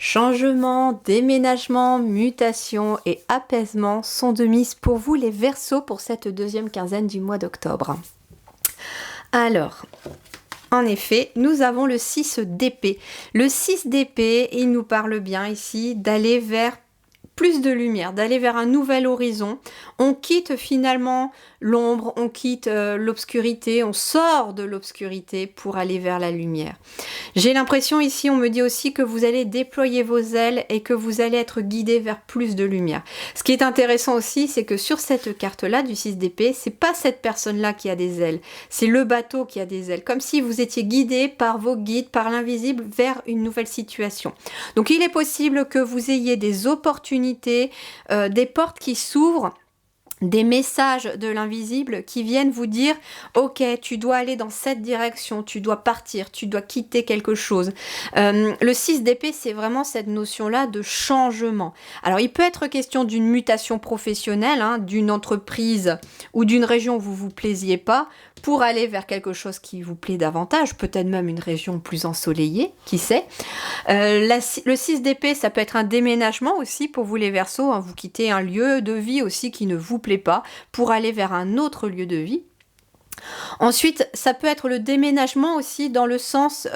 Changement, déménagement, mutation et apaisement sont de mise pour vous les Verseaux pour cette deuxième quinzaine du mois d'octobre. Alors, en effet, nous avons le 6 d'épée. Le 6 d'épée, il nous parle bien ici d'aller vers plus de lumière, d'aller vers un nouvel horizon. On quitte finalement l'ombre, on quitte l'obscurité, on sort de l'obscurité pour aller vers la lumière. J'ai l'impression ici, on me dit aussi que vous allez déployer vos ailes et que vous allez être guidé vers plus de lumière. Ce qui est intéressant aussi, c'est que sur cette carte-là du 6 d'épée, c'est pas cette personne-là qui a des ailes, c'est le bateau qui a des ailes, comme si vous étiez guidé par vos guides, par l'invisible, vers une nouvelle situation. Donc il est possible que vous ayez des opportunités, des portes qui s'ouvrent, des messages de l'invisible qui viennent vous dire « Ok, tu dois aller dans cette direction, tu dois partir, tu dois quitter quelque chose. » Le 6 d'épée, c'est vraiment cette notion-là de changement. Alors, il peut être question d'une mutation professionnelle, d'une entreprise ou d'une région où vous vous plaisiez pas, pour aller vers quelque chose qui vous plaît davantage, peut-être même une région plus ensoleillée, qui sait. Le 6 d'épée, ça peut être un déménagement aussi pour vous les Verseaux, vous quittez un lieu de vie aussi qui ne vous plaît pas pour aller vers un autre lieu de vie. Ensuite, ça peut être le déménagement aussi dans le sens,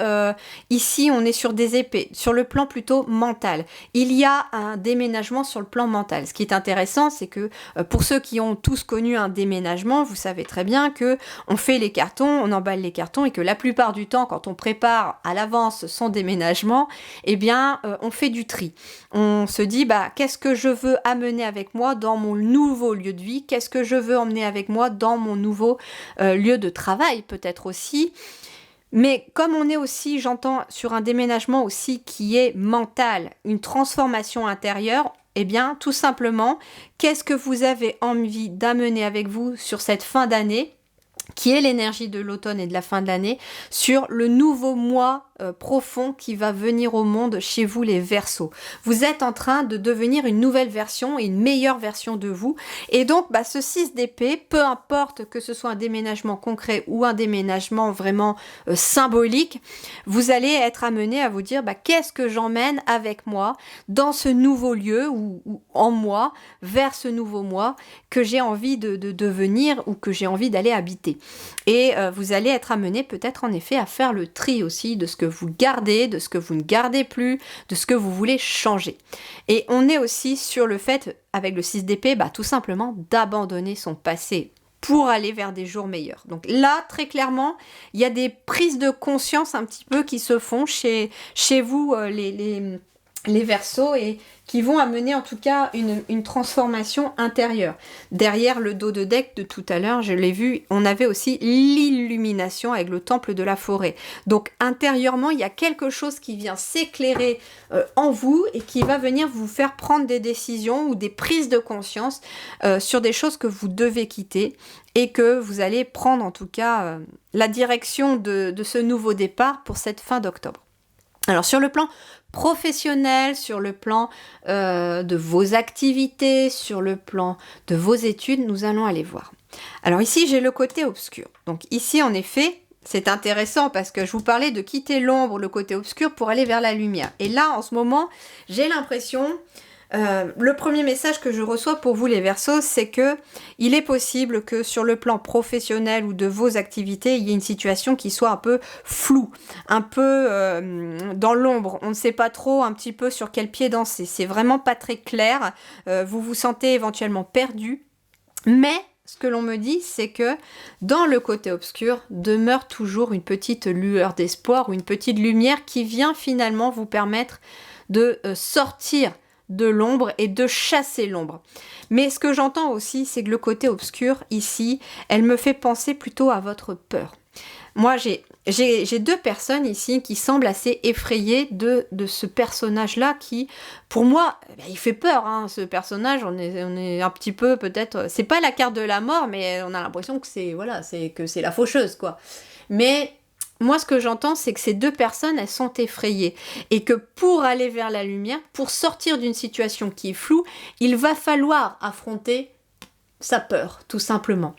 ici on est sur des épées, sur le plan plutôt mental. Il y a un déménagement sur le plan mental. Ce qui est intéressant, c'est que pour ceux qui ont tous connu un déménagement, vous savez très bien que on fait les cartons, on emballe les cartons et que la plupart du temps, quand on prépare à l'avance son déménagement, eh bien, on fait du tri. On se dit, qu'est-ce que je veux amener avec moi dans mon nouveau lieu de vie? Qu'est-ce que je veux emmener avec moi dans mon nouveau lieu de travail peut-être aussi, mais comme on est aussi, j'entends, sur un déménagement aussi qui est mental, une transformation intérieure, eh bien tout simplement, qu'est-ce que vous avez envie d'amener avec vous sur cette fin d'année, qui est l'énergie de l'automne et de la fin de l'année, sur le nouveau mois profond qui va venir au monde chez vous les Verseaux. Vous êtes en train de devenir une nouvelle version et une meilleure version de vous. Et donc, ce 6 d'épée, peu importe que ce soit un déménagement concret ou un déménagement vraiment symbolique, vous allez être amené à vous dire qu'est-ce que j'emmène avec moi dans ce nouveau lieu ou en moi, vers ce nouveau moi que j'ai envie de devenir ou que j'ai envie d'aller habiter. Et vous allez être amené peut-être en effet à faire le tri aussi de ce que vous gardez, de ce que vous ne gardez plus, de ce que vous voulez changer. Et on est aussi sur le fait, avec le 6 d'épée, tout simplement d'abandonner son passé pour aller vers des jours meilleurs. Donc là, très clairement, il y a des prises de conscience un petit peu qui se font chez vous, les Verseaux, et qui vont amener en tout cas une transformation intérieure. Derrière le dos de deck de tout à l'heure, je l'ai vu, on avait aussi l'illumination avec le temple de la forêt. Donc intérieurement, il y a quelque chose qui vient s'éclairer en vous et qui va venir vous faire prendre des décisions ou des prises de conscience sur des choses que vous devez quitter et que vous allez prendre en tout cas la direction de ce nouveau départ pour cette fin d'octobre. Alors sur le plan professionnel, sur le plan de vos activités, sur le plan de vos études, nous allons aller voir. Alors ici, j'ai le côté obscur. Donc ici, en effet, c'est intéressant parce que je vous parlais de quitter l'ombre, le côté obscur, pour aller vers la lumière. Et là, en ce moment, j'ai l'impression... le premier message que je reçois pour vous les Verseaux, c'est que il est possible que sur le plan professionnel ou de vos activités, il y ait une situation qui soit un peu floue, un peu dans l'ombre. On ne sait pas trop un petit peu sur quel pied danser. C'est vraiment pas très clair. Vous vous sentez éventuellement perdu. Mais ce que l'on me dit, c'est que dans le côté obscur demeure toujours une petite lueur d'espoir ou une petite lumière qui vient finalement vous permettre de sortir de l'ombre et de chasser l'ombre. Mais ce que j'entends aussi, c'est que le côté obscur, ici, elle me fait penser plutôt à votre peur. Moi, j'ai deux personnes ici qui semblent assez effrayées de ce personnage-là qui, pour moi, il fait peur, ce personnage. On est un petit peu, peut-être... C'est pas la carte de la mort, mais on a l'impression que c'est la faucheuse, quoi. Mais... moi, ce que j'entends, c'est que ces deux personnes, elles sont effrayées. Et que pour aller vers la lumière, pour sortir d'une situation qui est floue, il va falloir affronter sa peur, tout simplement.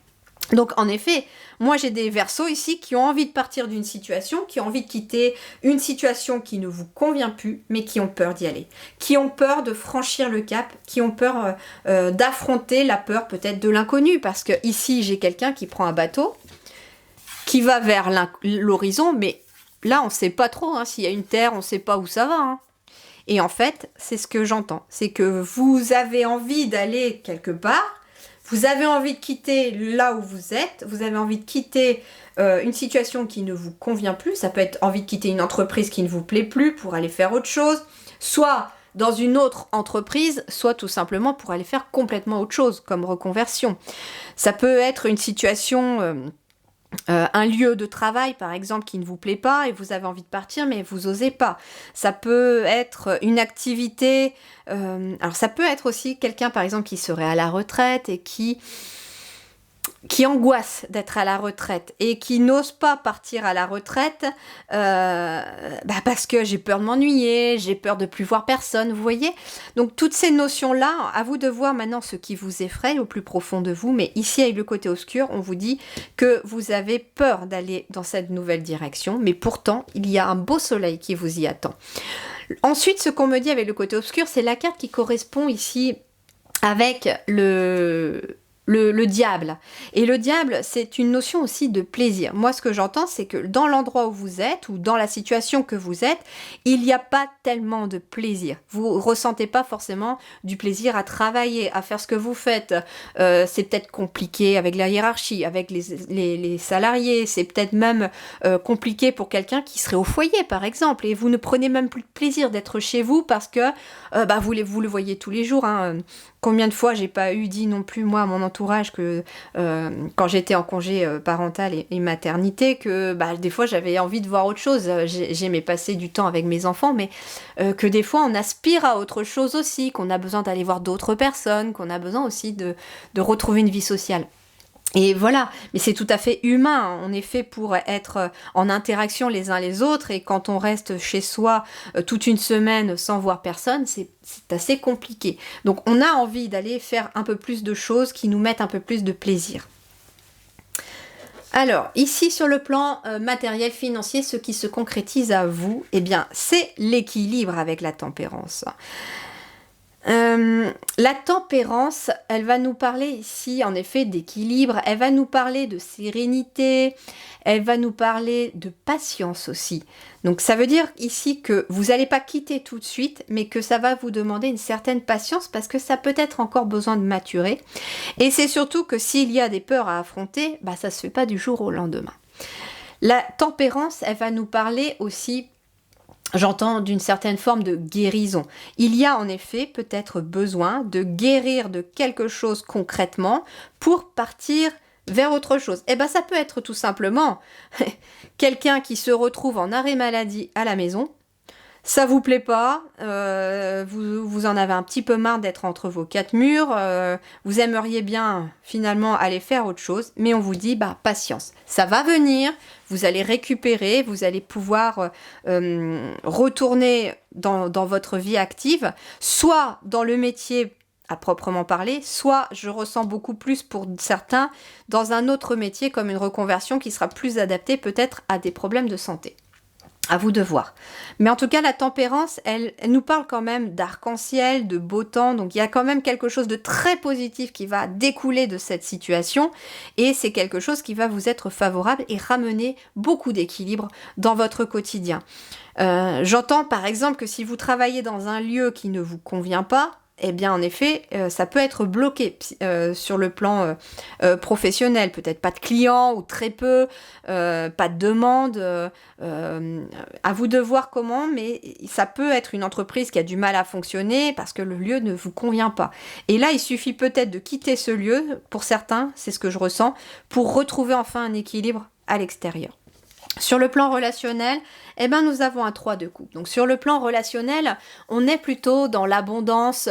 Donc en effet, moi j'ai des Verseaux ici qui ont envie de partir d'une situation, qui ont envie de quitter une situation qui ne vous convient plus, mais qui ont peur d'y aller, qui ont peur de franchir le cap, qui ont peur d'affronter la peur peut-être de l'inconnu, parce que ici j'ai quelqu'un qui prend un bateau, qui va vers l'horizon, mais là on ne sait pas trop, hein, s'il y a une terre, on ne sait pas où ça va. Hein. Et en fait, c'est ce que j'entends, c'est que vous avez envie d'aller quelque part, vous avez envie de quitter là où vous êtes, vous avez envie de quitter une situation qui ne vous convient plus, ça peut être envie de quitter une entreprise qui ne vous plaît plus pour aller faire autre chose, soit dans une autre entreprise, soit tout simplement pour aller faire complètement autre chose, comme reconversion. Ça peut être une situation... un lieu de travail, par exemple, qui ne vous plaît pas et vous avez envie de partir, mais vous osez pas. Ça peut être une activité... alors, ça peut être aussi quelqu'un, par exemple, qui serait à la retraite et qui angoisse d'être à la retraite et qui n'ose pas partir à la retraite parce que j'ai peur de m'ennuyer, j'ai peur de plus voir personne, vous voyez. Donc toutes ces notions-là, à vous de voir maintenant ce qui vous effraie au plus profond de vous, mais ici avec le côté obscur, on vous dit que vous avez peur d'aller dans cette nouvelle direction, mais pourtant il y a un beau soleil qui vous y attend. Ensuite, ce qu'on me dit avec le côté obscur, c'est la carte qui correspond ici avec le diable. Et le diable, c'est une notion aussi de plaisir. Moi, ce que j'entends, c'est que dans l'endroit où vous êtes, ou dans la situation que vous êtes, il n'y a pas tellement de plaisir. Vous ressentez pas forcément du plaisir à travailler, à faire ce que vous faites. C'est peut-être compliqué avec la hiérarchie, avec les salariés. C'est peut-être même compliqué pour quelqu'un qui serait au foyer, par exemple. Et vous ne prenez même plus de plaisir d'être chez vous parce que vous le voyez tous les jours. Hein. Combien de fois j'ai pas dit non plus, moi, à mon entourage, que quand j'étais en congé parental et maternité, que des fois j'avais envie de voir autre chose. J'aimais passer du temps avec mes enfants, mais que des fois on aspire à autre chose aussi, qu'on a besoin d'aller voir d'autres personnes, qu'on a besoin aussi de retrouver une vie sociale. Et voilà, mais c'est tout à fait humain, on est fait pour être en interaction les uns les autres, et quand on reste chez soi toute une semaine sans voir personne, c'est assez compliqué. Donc on a envie d'aller faire un peu plus de choses qui nous mettent un peu plus de plaisir. Alors, ici sur le plan matériel, financier, ce qui se concrétise à vous, eh bien, c'est l'équilibre avec la tempérance. La tempérance, elle va nous parler ici en effet d'équilibre, elle va nous parler de sérénité, elle va nous parler de patience aussi. Donc ça veut dire ici que vous n'allez pas quitter tout de suite, mais que ça va vous demander une certaine patience parce que ça peut être encore besoin de maturer. Et c'est surtout que s'il y a des peurs à affronter, ça se fait pas du jour au lendemain. La tempérance, elle va nous parler aussi, j'entends, d'une certaine forme de guérison. Il y a en effet peut-être besoin de guérir de quelque chose concrètement pour partir vers autre chose. Ça peut être tout simplement quelqu'un qui se retrouve en arrêt maladie à la maison. Ça vous plaît pas, vous en avez un petit peu marre d'être entre vos quatre murs, vous aimeriez bien finalement aller faire autre chose, mais on vous dit patience, ça va venir, vous allez récupérer, vous allez pouvoir retourner dans votre vie active, soit dans le métier à proprement parler, soit je ressens beaucoup plus pour certains dans un autre métier comme une reconversion qui sera plus adaptée peut-être à des problèmes de santé. À vous de voir. Mais en tout cas, la tempérance, elle nous parle quand même d'arc-en-ciel, de beau temps. Donc, il y a quand même quelque chose de très positif qui va découler de cette situation. Et c'est quelque chose qui va vous être favorable et ramener beaucoup d'équilibre dans votre quotidien. J'entends par exemple que si vous travaillez dans un lieu qui ne vous convient pas, eh bien, en effet, ça peut être bloqué sur le plan professionnel. Peut-être pas de clients ou très peu, pas de demande. À vous de voir comment, mais ça peut être une entreprise qui a du mal à fonctionner parce que le lieu ne vous convient pas. Et là, il suffit peut-être de quitter ce lieu, pour certains, c'est ce que je ressens, pour retrouver enfin un équilibre à l'extérieur. Sur le plan relationnel, nous avons un 3 de coupe. Donc sur le plan relationnel, on est plutôt dans l'abondance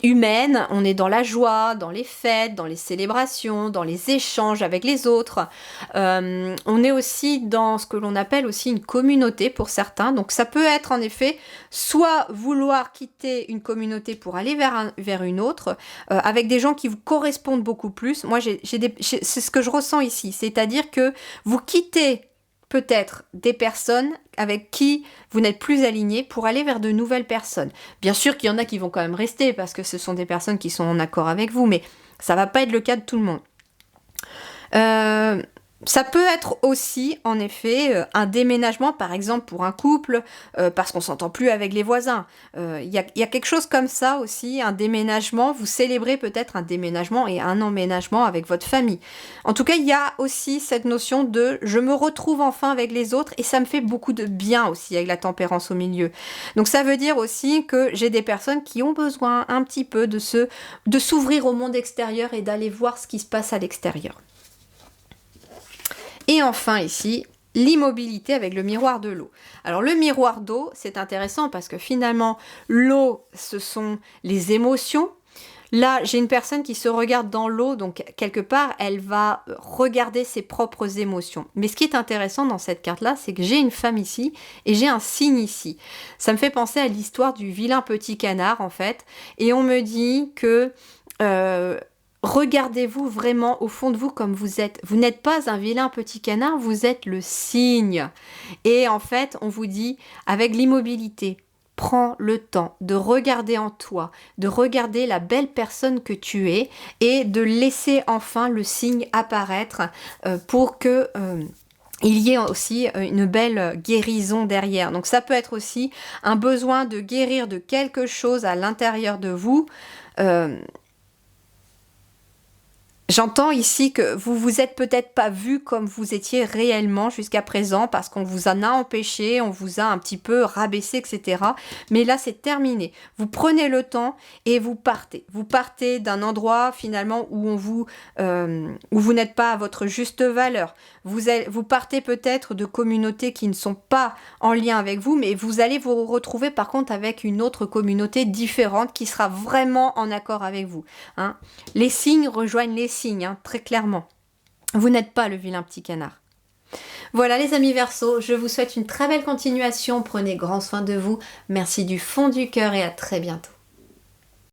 humaine, on est dans la joie, dans les fêtes, dans les célébrations, dans les échanges avec les autres. On est aussi dans ce que l'on appelle aussi une communauté pour certains. Donc ça peut être en effet soit vouloir quitter une communauté pour aller vers une autre, avec des gens qui vous correspondent beaucoup plus. Moi, c'est ce que je ressens ici. C'est-à-dire que vous quittez peut-être des personnes avec qui vous n'êtes plus aligné pour aller vers de nouvelles personnes. Bien sûr qu'il y en a qui vont quand même rester parce que ce sont des personnes qui sont en accord avec vous, mais ça va pas être le cas de tout le monde. Ça peut être aussi, en effet, un déménagement, par exemple, pour un couple, parce qu'on s'entend plus avec les voisins. Il y a quelque chose comme ça aussi, un déménagement. Vous célébrez peut-être un déménagement et un emménagement avec votre famille. En tout cas, il y a aussi cette notion de « je me retrouve enfin avec les autres » et ça me fait beaucoup de bien aussi avec la tempérance au milieu. Donc ça veut dire aussi que j'ai des personnes qui ont besoin un petit peu de s'ouvrir au monde extérieur et d'aller voir ce qui se passe à l'extérieur. Et enfin ici, l'immobilité avec le miroir de l'eau. Alors le miroir d'eau, c'est intéressant parce que finalement, l'eau, ce sont les émotions. Là, j'ai une personne qui se regarde dans l'eau, donc quelque part, elle va regarder ses propres émotions. Mais ce qui est intéressant dans cette carte-là, c'est que j'ai une femme ici et j'ai un signe ici. Ça me fait penser à l'histoire du vilain petit canard, en fait. Et on me dit que... regardez-vous vraiment au fond de vous comme vous êtes. Vous n'êtes pas un vilain petit canard, vous êtes le cygne. Et en fait, on vous dit, avec l'immobilité, prends le temps de regarder en toi, de regarder la belle personne que tu es et de laisser enfin le cygne apparaître pour que... il y a aussi une belle guérison derrière. Donc ça peut être aussi un besoin de guérir de quelque chose à l'intérieur de vous. J'entends ici que vous vous êtes peut-être pas vu comme vous étiez réellement jusqu'à présent parce qu'on vous en a empêché, on vous a un petit peu rabaissé, etc. Mais là, c'est terminé. Vous prenez le temps et vous partez. Vous partez d'un endroit finalement où vous n'êtes pas à votre juste valeur. Vous partez peut-être de communautés qui ne sont pas en lien avec vous, mais vous allez vous retrouver par contre avec une autre communauté différente qui sera vraiment en accord avec vous. Hein. Les signes rejoignent les signes, hein, très clairement. Vous n'êtes pas le vilain petit canard. Voilà les amis Verseaux, je vous souhaite une très belle continuation. Prenez grand soin de vous. Merci du fond du cœur et à très bientôt.